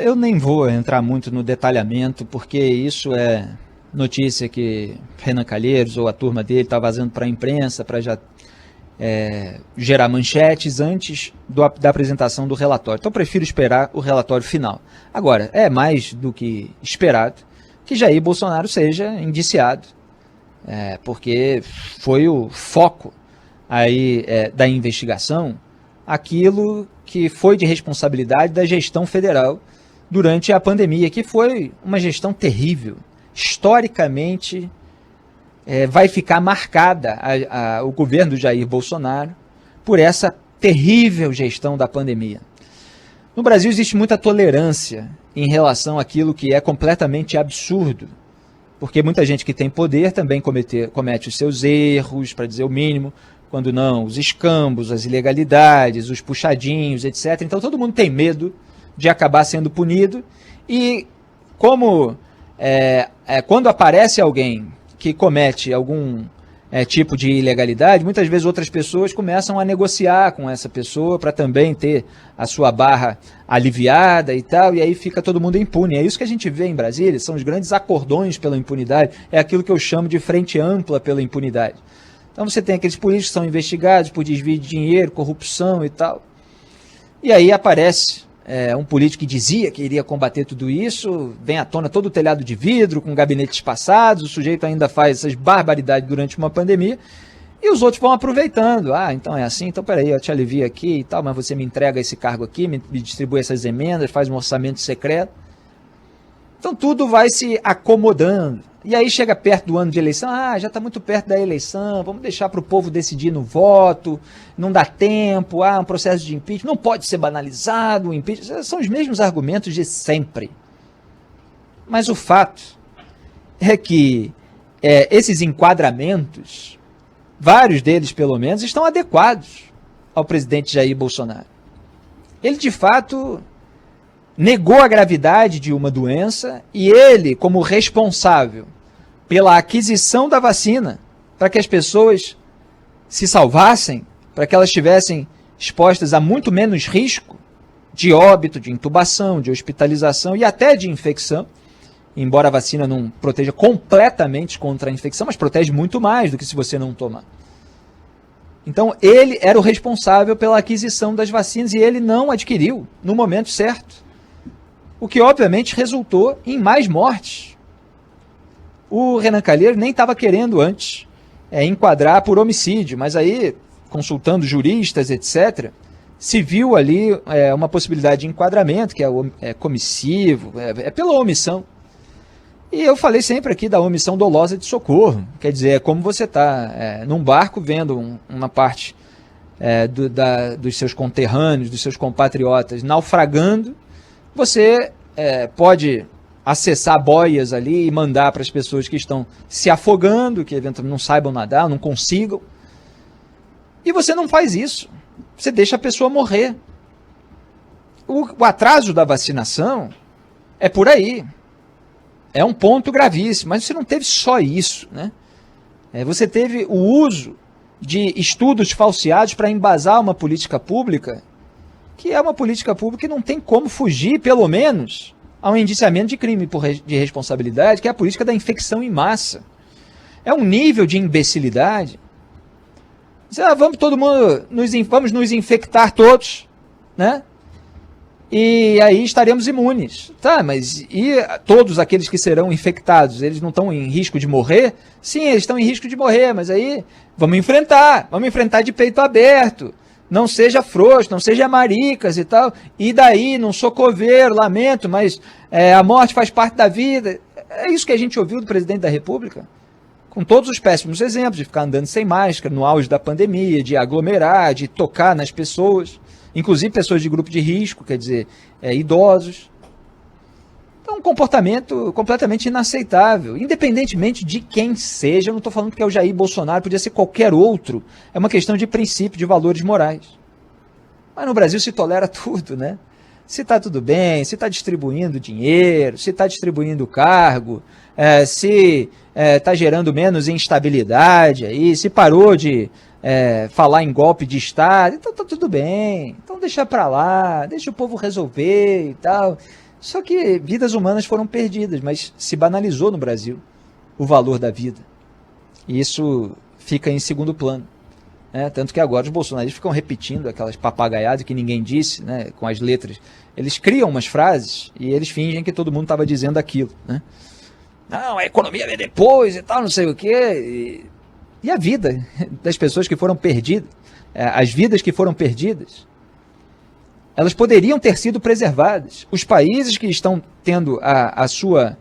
Eu nem vou entrar muito no detalhamento, porque isso é notícia que Renan Calheiros ou a turma dele está vazando para a imprensa para já gerar manchetes antes da apresentação do relatório. Então eu prefiro esperar o relatório final. Agora, é mais do que esperado que Jair Bolsonaro seja indiciado, porque foi o foco aí da investigação, aquilo que foi de responsabilidade da gestão federal durante a pandemia, que foi uma gestão terrível. Historicamente, vai ficar marcada o governo do Jair Bolsonaro por essa terrível gestão da pandemia. No Brasil existe muita tolerância em relação àquilo que é completamente absurdo, porque muita gente que tem poder também comete os seus erros, para dizer o mínimo, quando não, os escambos, as ilegalidades, os puxadinhos, etc. Então todo mundo tem medo de acabar sendo punido, e como quando aparece alguém que comete algum tipo de ilegalidade, muitas vezes outras pessoas começam a negociar com essa pessoa para também ter a sua barra aliviada e tal, e aí fica todo mundo impune. É isso que a gente vê em Brasília, são os grandes acordões pela impunidade, é aquilo que eu chamo de frente ampla pela impunidade. Então você tem aqueles políticos que são investigados por desvio de dinheiro, corrupção e tal, e aí aparece um político que dizia que iria combater tudo isso, vem à tona todo o telhado de vidro, com gabinetes passados, o sujeito ainda faz essas barbaridades durante uma pandemia, e os outros vão aproveitando. Ah, então é assim, então peraí, eu te alivio aqui e tal, mas você me entrega esse cargo aqui, me distribui essas emendas, faz um orçamento secreto. Então tudo vai se acomodando. E aí chega perto do ano de eleição, já está muito perto da eleição, vamos deixar para o povo decidir no voto, não dá tempo, um processo de impeachment, não pode ser banalizado, o impeachment, são os mesmos argumentos de sempre. Mas o fato é que esses enquadramentos, vários deles pelo menos, estão adequados ao presidente Jair Bolsonaro. Ele de fato negou a gravidade de uma doença, e ele, como responsável pela aquisição da vacina, para que as pessoas se salvassem, para que elas estivessem expostas a muito menos risco de óbito, de intubação, de hospitalização e até de infecção, embora a vacina não proteja completamente contra a infecção, mas protege muito mais do que se você não tomar. Então ele era o responsável pela aquisição das vacinas e ele não adquiriu no momento certo, o que obviamente resultou em mais mortes. O Renan Calheiros nem estava querendo antes enquadrar por homicídio, mas aí, consultando juristas, etc., se viu ali uma possibilidade de enquadramento, que é comissivo, pela omissão. E eu falei sempre aqui da omissão dolosa de socorro, quer dizer, é como você está num barco vendo uma parte dos seus conterrâneos, dos seus compatriotas naufragando, você pode acessar boias ali e mandar para as pessoas que estão se afogando, que eventualmente não saibam nadar, não consigam. E você não faz isso. Você deixa a pessoa morrer. O atraso da vacinação é por aí. É um ponto gravíssimo, mas você não teve só isso, né? Você teve o uso de estudos falseados para embasar uma política pública, que é uma política pública que não tem como fugir, pelo menos, a um indiciamento de crime de responsabilidade, que é a política da infecção em massa. É um nível de imbecilidade. Vamos todo mundo, vamos nos infectar todos, né? E aí estaremos imunes. Tá, mas e todos aqueles que serão infectados, eles não estão em risco de morrer? Sim, eles estão em risco de morrer, mas aí vamos enfrentar de peito aberto. Não seja frouxo, não seja maricas e tal. E daí, não sou coveiro, lamento, mas a morte faz parte da vida. É isso que a gente ouviu do presidente da República. Com todos os péssimos exemplos, de ficar andando sem máscara no auge da pandemia, de aglomerar, de tocar nas pessoas, inclusive pessoas de grupo de risco, quer dizer, idosos. Então, um comportamento completamente inaceitável, independentemente de quem seja. Eu não estou falando que é o Jair Bolsonaro, podia ser qualquer outro. É uma questão de princípio, de valores morais. Mas no Brasil se tolera tudo, né? Se está tudo bem, se está distribuindo dinheiro, se está distribuindo cargo, se está gerando menos instabilidade, aí, se parou de falar em golpe de Estado, então está tudo bem. Então deixa para lá, deixa o povo resolver e tal. Só que vidas humanas foram perdidas, mas se banalizou no Brasil o valor da vida. E isso fica em segundo plano. Tanto que agora os bolsonaristas ficam repetindo aquelas papagaiadas que ninguém disse, né, com as letras. Eles criam umas frases e eles fingem que todo mundo estava dizendo aquilo. Né? Não, a economia vem depois e tal, não sei o quê. E a vida das pessoas que foram perdidas, as vidas que foram perdidas, elas poderiam ter sido preservadas. Os países que estão tendo a sua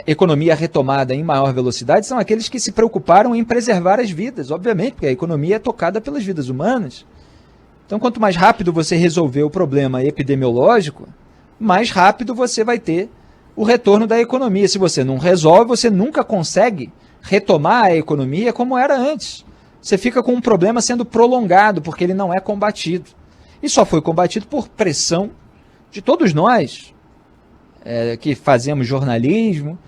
economia retomada em maior velocidade são aqueles que se preocuparam em preservar as vidas, obviamente, porque a economia é tocada pelas vidas humanas. Então, quanto mais rápido você resolver o problema epidemiológico, mais rápido você vai ter o retorno da economia. Se você não resolve, você nunca consegue retomar a economia como era antes. Você fica com um problema sendo prolongado, porque ele não é combatido. E só foi combatido por pressão de todos nós, que fazemos jornalismo,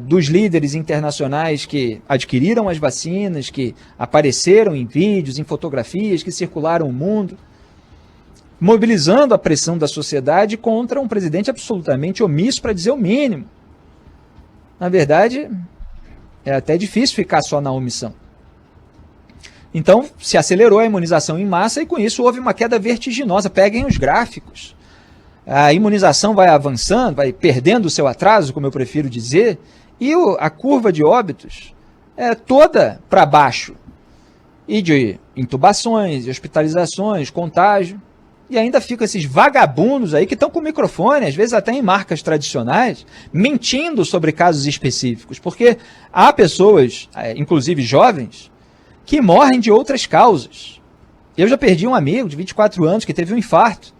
dos líderes internacionais que adquiriram as vacinas, que apareceram em vídeos, em fotografias, que circularam o mundo, mobilizando a pressão da sociedade contra um presidente absolutamente omisso, para dizer o mínimo. Na verdade, é até difícil ficar só na omissão. Então, se acelerou a imunização em massa e com isso houve uma queda vertiginosa. Peguem os gráficos. A imunização vai avançando, vai perdendo o seu atraso, como eu prefiro dizer, e a curva de óbitos é toda para baixo. E de intubações, hospitalizações, contágio. E ainda ficam esses vagabundos aí que estão com microfone, às vezes até em marcas tradicionais, mentindo sobre casos específicos. Porque há pessoas, inclusive jovens, que morrem de outras causas. Eu já perdi um amigo de 24 anos que teve um infarto.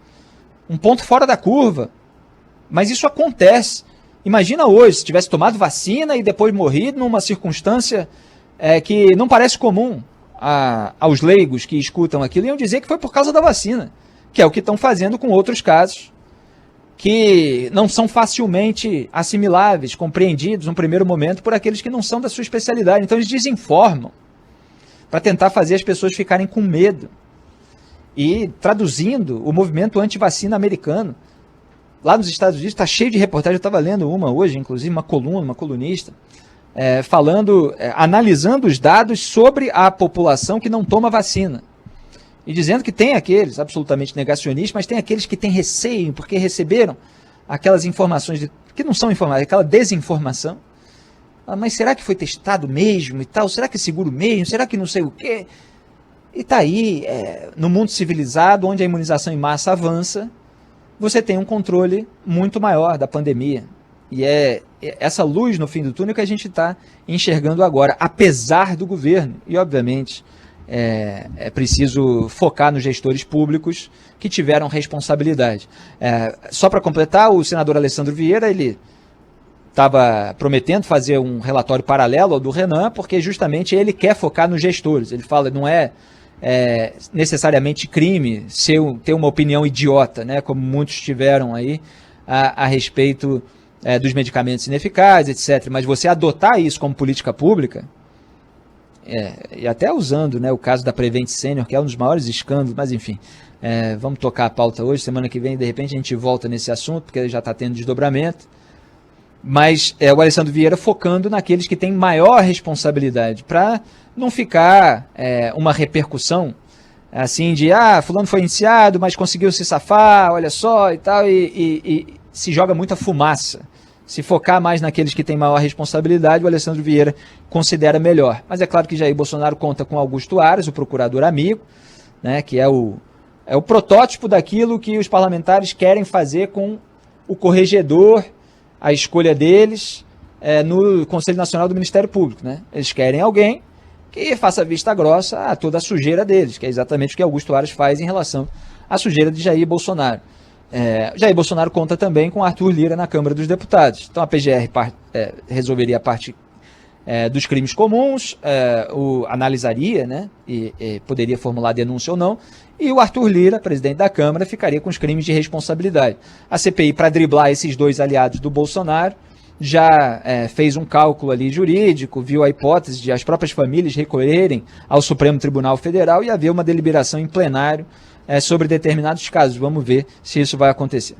Um ponto fora da curva. Mas isso acontece. Imagina hoje, se tivesse tomado vacina e depois morrido numa circunstância que não parece comum aos leigos que escutam aquilo, iam dizer que foi por causa da vacina, que é o que estão fazendo com outros casos que não são facilmente assimiláveis, compreendidos no primeiro momento por aqueles que não são da sua especialidade. Então eles desinformam para tentar fazer as pessoas ficarem com medo. E traduzindo o movimento anti-vacina americano, lá nos Estados Unidos está cheio de reportagens. Eu estava lendo uma hoje, inclusive uma colunista, analisando os dados sobre a população que não toma vacina. E dizendo que tem aqueles absolutamente negacionistas, mas tem aqueles que têm receio, porque receberam aquelas informações que não são informações, aquela desinformação. Mas será que foi testado mesmo e tal? Será que é seguro mesmo? Será que não sei o quê? E está aí, no mundo civilizado, onde a imunização em massa avança, você tem um controle muito maior da pandemia. E é essa luz no fim do túnel que a gente está enxergando agora, apesar do governo. E, obviamente, é preciso focar nos gestores públicos que tiveram responsabilidade. Só para completar, o senador Alessandro Vieira, ele estava prometendo fazer um relatório paralelo ao do Renan, porque justamente ele quer focar nos gestores. Ele fala, não é necessariamente crime ter uma opinião idiota, né, como muitos tiveram aí a respeito dos medicamentos ineficazes, etc. Mas você adotar isso como política pública, e até usando, né, o caso da Prevent Senior, que é um dos maiores escândalos, mas enfim, vamos tocar a pauta hoje, semana que vem, de repente, a gente volta nesse assunto, porque já está tendo desdobramento. Mas o Alessandro Vieira focando naqueles que têm maior responsabilidade, para não ficar uma repercussão assim de, fulano foi indiciado, mas conseguiu se safar, olha só e tal, e se joga muita fumaça. Se focar mais naqueles que têm maior responsabilidade, o Alessandro Vieira considera melhor. Mas é claro que Jair Bolsonaro conta com Augusto Aras, o procurador amigo, né, que é o protótipo daquilo que os parlamentares querem fazer com o corregedor, a escolha deles no Conselho Nacional do Ministério Público. Né? Eles querem alguém que faça vista grossa a toda a sujeira deles, que é exatamente o que Augusto Aras faz em relação à sujeira de Jair Bolsonaro. Jair Bolsonaro conta também com Arthur Lira na Câmara dos Deputados. Então a PGR resolveria a parte dos crimes comuns, analisaria, né, e poderia formular denúncia ou não, e o Arthur Lira, presidente da Câmara, ficaria com os crimes de responsabilidade. A CPI, para driblar esses dois aliados do Bolsonaro, já fez um cálculo ali jurídico, viu a hipótese de as próprias famílias recorrerem ao Supremo Tribunal Federal e haver uma deliberação em plenário sobre determinados casos. Vamos ver se isso vai acontecer.